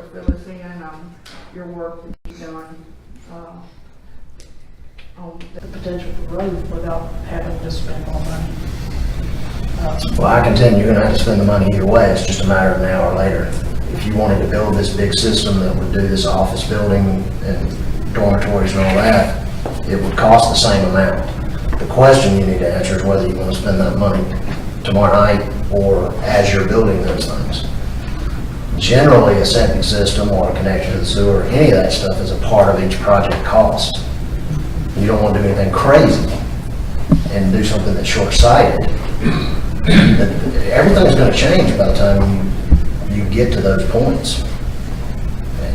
fill us in on your work that you've done on The potential for growth without having to spend more money. Well, I contend you're gonna have to spend the money either way, it's just a matter of now or later. If you wanted to build this big system that would do this office building and dormitories and all that, it would cost the same amount. The question you need to answer is whether you want to spend that money tomorrow night or as you're building those things. Generally, a septic system or a connection to the sewer, any of that stuff is a part of each project cost. You don't want to do anything crazy and do something that's short-sighted. Everything's going to change by the time you get to those points.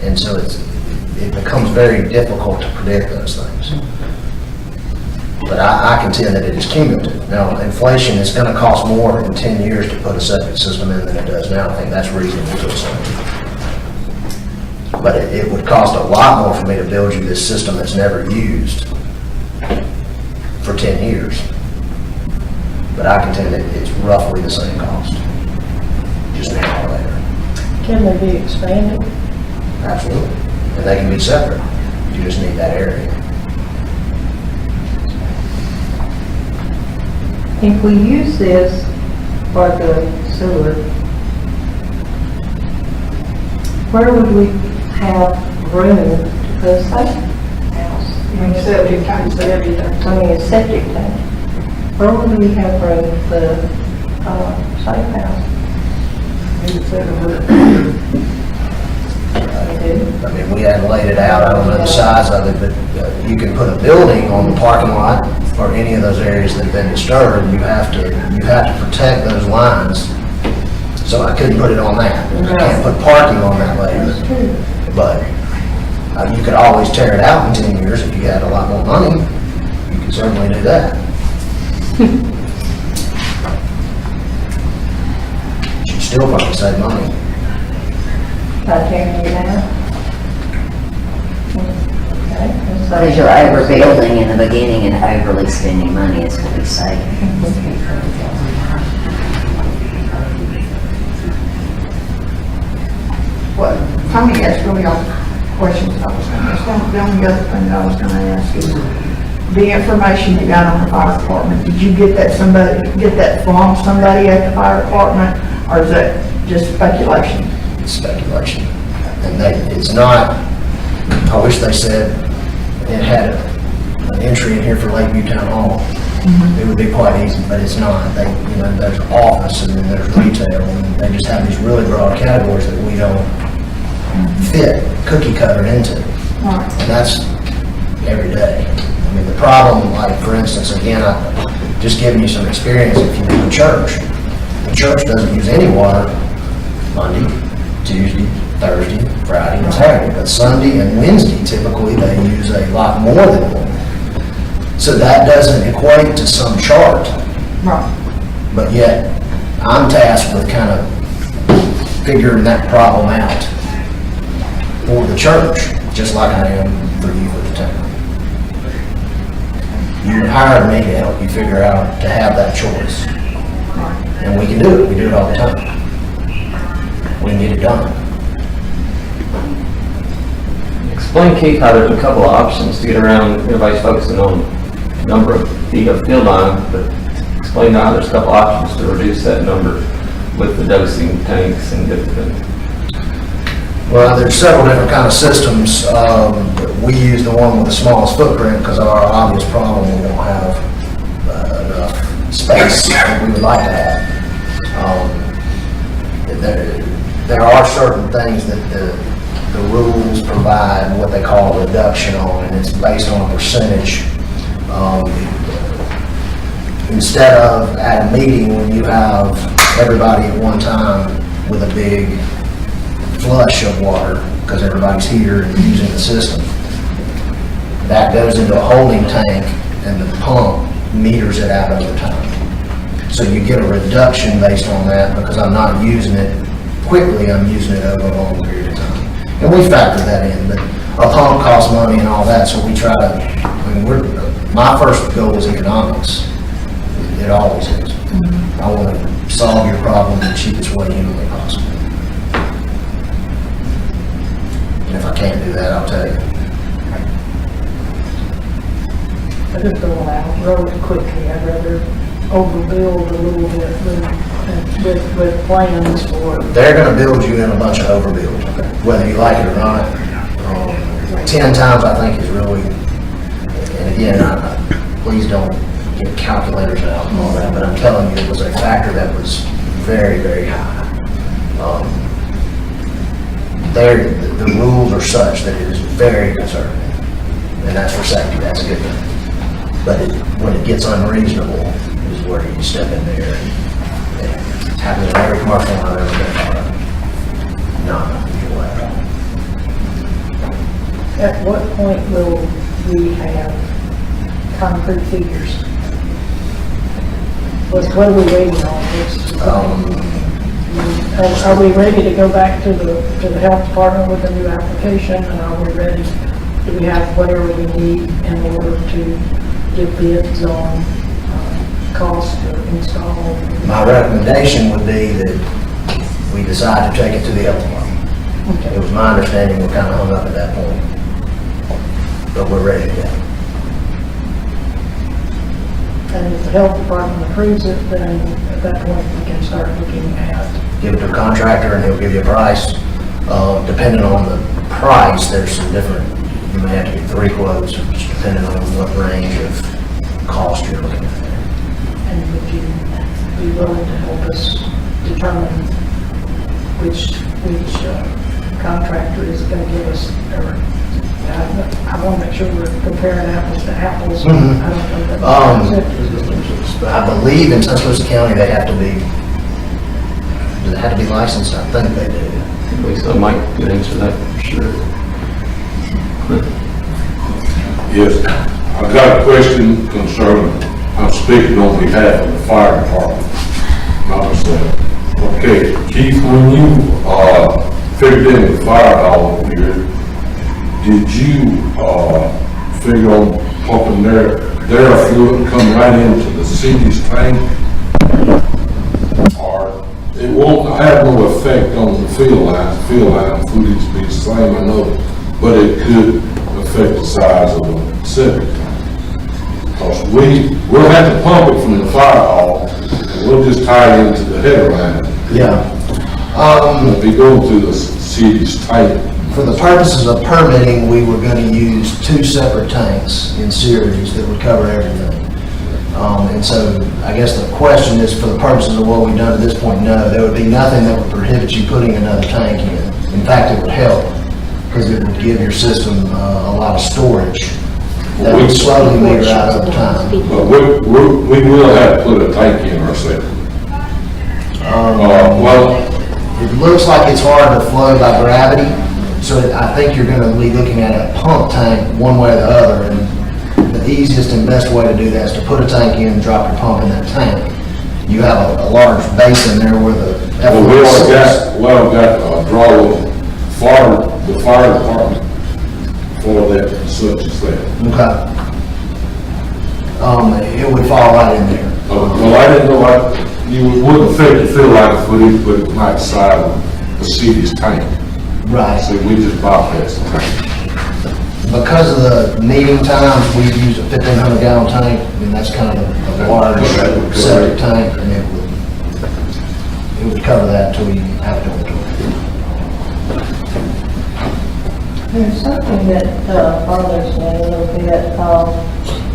And so it becomes very difficult to predict those things. But I contend that it is cumulative. Now, inflation is going to cost more in 10 years to put a septic system in than it does now. I think that's reasonable to assume. But it would cost a lot more for me to build you this system that's never used for 10 years. But I contend that it's roughly the same cost, just now or later. Can they be expanded? Absolutely. And they can be separate. You just need that area. If we use this for the sewer, where would we have room to put a safe house? I mean, septic tanks and everything. I mean, a septic tank. Where would we have room to put a safe house? I mean, we hadn't laid it out, I don't know the size of it, but you can put a building on the parking lot or any of those areas that have been disturbed. You have to protect those lines. So I couldn't put it on that. I can't put parking on that later. But you could always tear it out in 10 years if you had a lot more money. You could certainly do that. You'd still probably save money. By tearing it down? Okay. Because you're overbuilding in the beginning and overly spending money is what we say. What, Tommy asked really all the questions I was going to ask. The only other thing that I was going to ask is the information you got on the fire department. Did you get that from somebody at the fire department, or is that just speculation? It's speculation. And it's not, I wish they said it had an entry in here for Lakeview Town Hall. It would be quite easy, but it's not. There's office and then there's retail, and they just have these really broad categories that we don't fit cookie cutter into. Right. And that's every day. I mean, the problem, like for instance, again, just giving you some experience, if you do a church, the church doesn't use any water Monday, Tuesday, Thursday, Friday, and Saturday, but Sunday and Wednesday, typically, they use a lot more than one. So that doesn't equate to some chart, Right. but yet I'm tasked with kind of figuring that problem out for the church, just like I am for you for the town. You hired me to help you figure out to have that choice. And we can do it. We do it all the time. We can get it done. Explain, Keith, how there's a couple of options to get around. Everybody's focusing on number of feet of field line, but explain how there's a couple options to reduce that number with the dosing tanks and different things. Well, there's several different kind of systems. We use the one with the smallest footprint because of our obvious problem. We don't have enough space that we would like to have. There are certain things that the rules provide what they call a reduction on, and it's based on a percentage. Instead of at a meeting when you have everybody at one time with a big flush of water because everybody's here and using the system, that goes into a holding tank and the pump meters it out over time. So you get a reduction based on that because I'm not using it quickly, I'm using it over a long period of time. And we factor that in, but a pump costs money and all that, so we try to, my first goal is economics. It always is. I want to solve your problem the cheapest way humanly possible. can't do that, I'll tell you. I just don't want to outgrow it quickly. I'd rather overbuild a little bit with plans for. They're gonna build you in a bunch of overbuild, whether you like it or not. 10 times I think is really, and again, please don't get calculators out and all that, but I'm telling you, it was a factor that was very, very high. The rules are such that it is very conservative, and that's for safety, that's a good thing. But when it gets unreasonable is where you step in there, and it happens in every commercial I've ever been part of. Not unusual at all. At what point will we have concrete figures? What are we waiting on? Are we ready to go back to the health department with a new application? And are we ready, do we have whatever we need in order to get bids on cost to install? My recommendation would be that we decide to take it to the health department. It was my understanding we're kind of hung up at that point, but we're ready to go. And if the health department approves it, then at that point we can start looking at. Give it to a contractor and he'll give you a price. Depending on the price, there's some different, you may have to get 3 quotes, just depending on what range of cost you're looking at. And would you be willing to help us determine which contractor is going to give us, or I want to make sure we're comparing apples to apples. Mhm. I don't know that. I believe in Tuscaloosa County, they have to be, do they have to be licensed? I think they do. At least I might could answer that for sure. Yes, I got a question concerning, I'm speaking on behalf of the fire department, not myself. Okay, Keith, when you, figured in the fire hall here, did you, figure on pumping their fluid come right into the city's tank? Or it won't have no effect on the field line footage be the same, I know, but it could affect the size of the septic tank. Because we'll have to pump it from the fire hall, and we'll just tie it into the header line. Yeah. It'll be going through the city's tank. For the purposes of permitting, we were going to use 2 separate tanks in series that would cover everything. And so I guess the question is, for the purposes of what we've done at this point, no, there would be nothing that would prohibit you putting another tank in. In fact, it would help, because it would give your system a lot of storage that would slowly meter out over time. But we will have to put a tank in ourselves. Well, It looks like it's hard to flow by gravity, so I think you're gonna be looking at a pump tank one way or the other, and the easiest and best way to do that is to put a tank in and drop your pump in that tank. You have a large basin there where the well, we effluent already got a draw the fire department for that, such as that. Okay. It would fall right in there. Well, I didn't know, you wouldn't affect the field line footage, but it might side the city's tank. Right. So we just bypass the tank. Because of the meeting times, we use a 1,500 gallon tank, and that's kind of a large septic tank, and it would cover that until you have to do it. There's something that bothers me a little bit.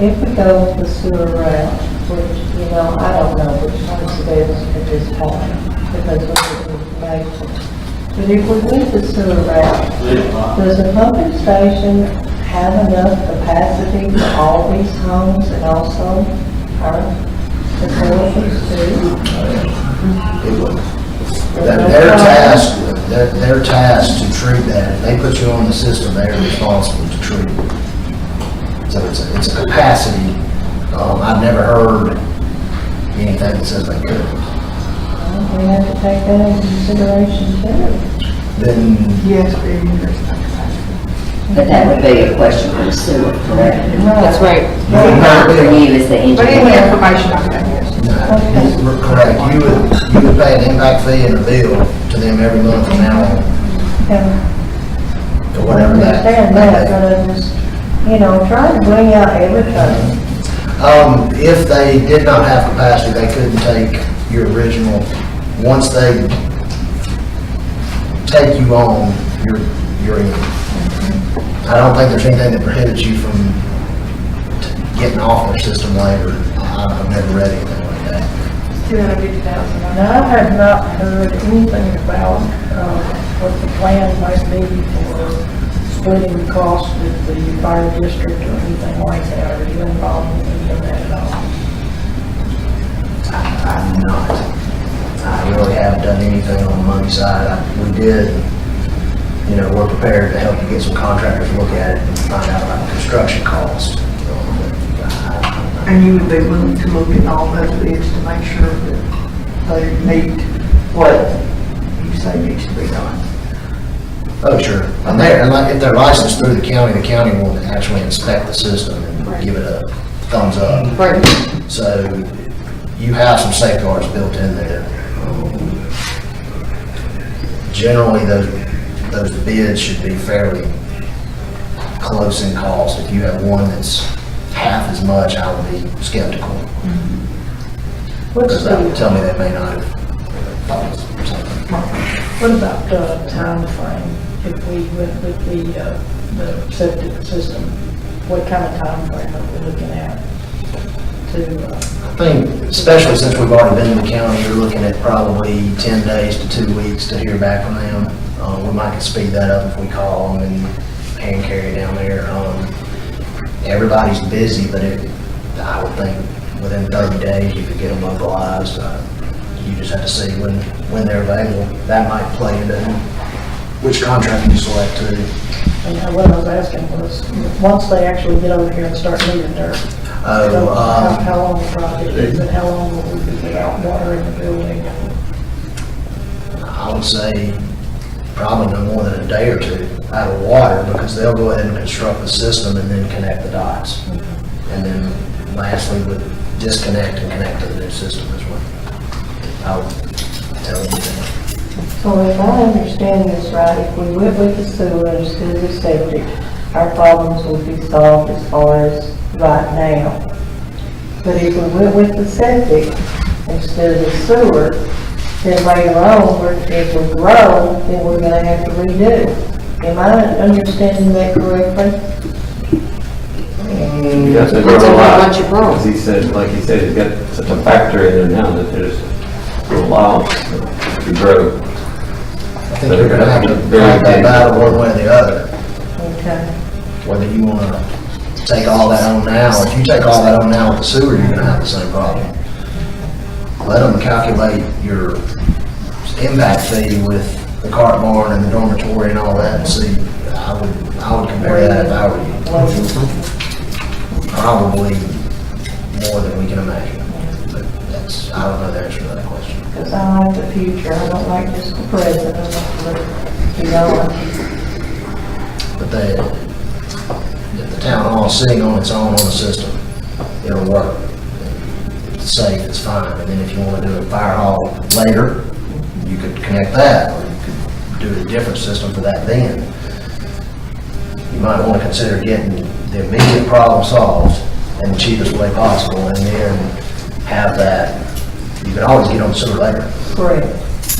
If we go the sewer route, which, I don't know which one's the best at this point, because of the information. But if we went the sewer route, does the pumping station have enough capacity for all these homes and also our facilities too? It would. They're tasked to treat that. If they put you on the system, they're responsible to treat it. So it's a capacity. I've never heard anything that says they couldn't. Well, we have to take that into consideration too. Then, Yes, there's no capacity. But that would be a question for the sewer, correct? That's right. Not for you as the But any engineer. information I can get. no, you're correct. You would pay an impact fee and a bill to them every month from now on. Yeah. or whatever that. Understand that, but I just, trying to bring out everything. If they did not have capacity, they couldn't take your original, once they take you on, you're in. I don't think there's anything that prohibits you from getting off their system later. I've never read anything like that. $250,000. Now, I have not heard anything about, what the plan might be for splitting the cost with the fire district or anything like that. Are you involved in any of that at all? I'm not. I really haven't done anything on the money side. We did, we're prepared to help you get some contractors to look at it and find out about the construction cost. And you would be willing to look at all those bids to make sure that they meet what you say needs to be done? Oh, sure. And if they're licensed through the county will actually inspect the system and give it a thumbs up. Right. So you have some safeguards built in there. Generally, those bids should be fairly close in cost. If you have one that's half as much, I would be skeptical. Because that would tell me they may not have thought something. What about, time frame? If we went with the septic system, what kind of time frame are we looking at to, I think, especially since we've already been in the county, you're looking at probably 10 days to 2 weeks to hear back from them. We might could speed that up if we call them and hand carry down there. Everybody's busy, but I would think within 30 days you could get them mobilized. You just have to see when they're available. That might play into which contract you select too. and what I was asking was, once they actually get over here and start moving dirt, how long the project is and how long will we be without water in the building? I would say probably no more than a day or two out of water, because they'll go ahead and construct the system and then connect the dots. And then lastly, would disconnect and connect to the new system as well. I would tell you that. So if I understand this right, if we went with the sewer instead of the septic, our problems would be solved as far as right now. But if we went with the septic instead of the sewer, then later on, if we grow, then we're gonna have to redo. Am I understanding that correctly? You got to grow a lot, because he said, he's got such a factor in there now that there's a lot to grow. I think you're gonna have to fight that battle one way or the other. Okay. Whether you wanna take all that on now, if you take all that on now with the sewer, you're gonna have the same problem. Let them calculate your impact fee with the cart barn and the dormitory and all that, and see, I would compare that if I were you. Probably more than we can imagine, but I don't know the answer to that question. Because I like the future, I don't like just the present, I want to be going. But if the town hall is sitting on its own on the system, it'll work. It's safe, it's fine, and then if you want to do a fire hall later, you could connect that, or you could do a different system for that then. You might want to consider getting the immediate problem solved in the cheapest way possible, and then have that, you can always get on the sewer later. Correct.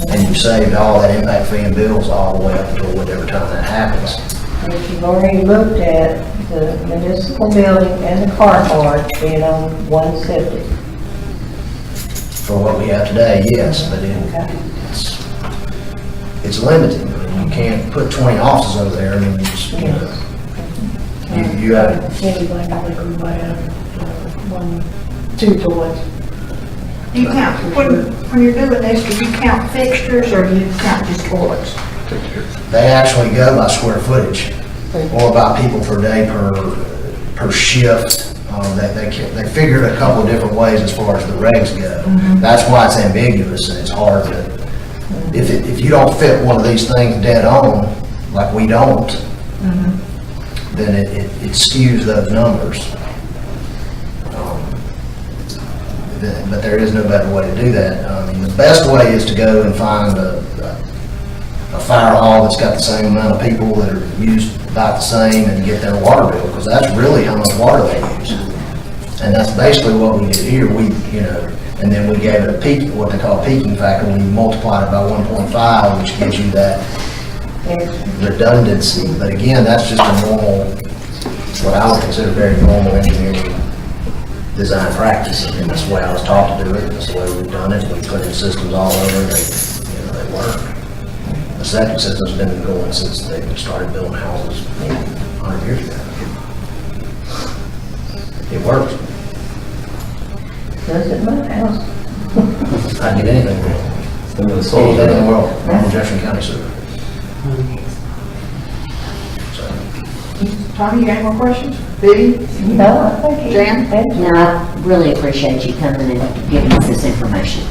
And you've saved all that impact fee and bills all the way up until whatever time that happens. And if you've already looked at the municipal building and the car park being on one septic. For what we have today, yes, but Okay. it's limited. I mean, you can't put 20 offices over there, I mean, you just, you have, Anything like we might have, 2 toilets. Do you count, when you're doing this, do you count fixtures or do you count just toilets? they actually go by square footage, or by people per day, per shift. They figure it a couple of different ways as far as the regs go. That's why it's ambiguous and it's hard to, if you don't fit one of these things dead on, like we don't, then it skews those numbers. But there is no better way to do that. I mean, the best way is to go and find a a fire hall that's got the same amount of people that are used about the same and get their water bill, because that's really how much water they use. And that's basically what we did here, and then we gave it a peak, what they call a peaking factor, when you multiply it by 1.5, which gives you that redundancy. But again, that's just a normal, what I would consider very normal engineering design practice, and that's the way I was taught to do it, that's the way we've done it, we put in systems all over, they work. The septic system's been going since they started building houses, 100 years ago. It works. Does it my house? I'd get anything wrong. Some of the soil. Anything in the world, on Jefferson County sewer. So, Tommy, you got any more questions? Dee? No, I think he. Jan? No, I really appreciate you coming and giving us this information.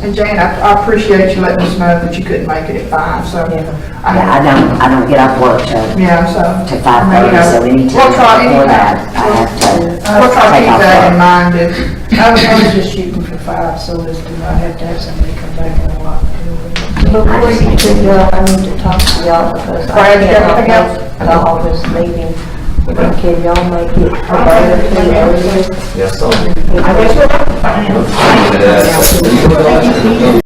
And Jane, I appreciate you letting us know that you couldn't make it at 5, so. Yeah, I don't get off work till Yeah, so. 5:30, so anytime We'll try before anytime. that, I have to We'll try to take keep off that in work. mind, if, I was just shooting for 5, so as to not have to have somebody come back and lock the Before you do go, I need to talk to y'all because Brad, you got anything I else? can't make all this meeting. Can y'all make it available earlier? Yes, so. I guess we'll. Yeah.